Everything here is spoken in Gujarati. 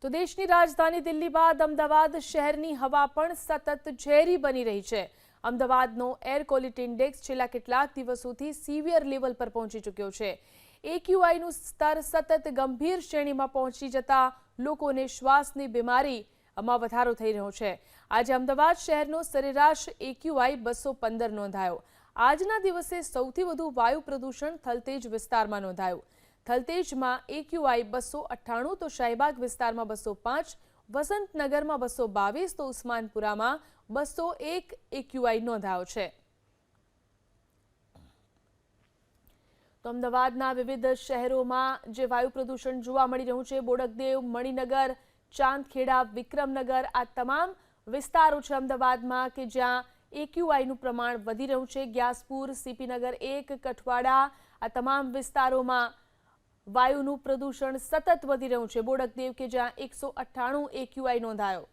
તો દેશની રાજધાની દિલ્હી બાદ અમદાવાદ શહેરની હવા પણ સતત ઝેરી બની રહી છે। અમદાવાદનો એર ક્વોલિટી ઇન્ડેક્સ છેલ્લા કેટલાક દિવસોથી સિવિયર લેવલ પર પહોંચી ચૂક્યો છે। એક્યુઆઈનું સ્તર સતત ગંભીર શ્રેણીમાં પહોંચી જતા લોકોને શ્વાસની બીમારીમાં વધારો થઈ રહ્યો છે। આજે અમદાવાદ શહેરનો સરેરાશ એક્યુઆઈ 215 નોંધાયો। આજના દિવસે સૌથી વધુ વાયુ પ્રદૂષણ થલતેજ વિસ્તારમાં નોંધાયું। થલતેજમાં એક્યુઆઈ 298 તો શાહીબાગ વિસ્તારમાં 205, વસંતનગરમાં 222 તો ઉસ્માનપુરામાં 201 એક્યુઆઈ નોંધાયો છે। તો અમદાવાદના વિવિધ શહેરોમાં જે વાયુ પ્રદૂષણ જોવા મળી રહ્યું છે, બોડકદેવ, મણિનગર, ચાંદખેડા, વિક્રમનગર, આ તમામ વિસ્તારો છે અમદાવાદમાં કે જ્યાં એક્યુઆઈનું પ્રમાણ વધી રહ્યું છે। ગ્યાસપુર, સીપીનગર 1, કઠવાડા, આ તમામ વિસ્તારોમાં વાયુનું પ્રદૂષણ સતત વધી રહ્યું છે। બોડકદેવ કે જ્યાં 198 એક્યુઆઈ નોંધાયો।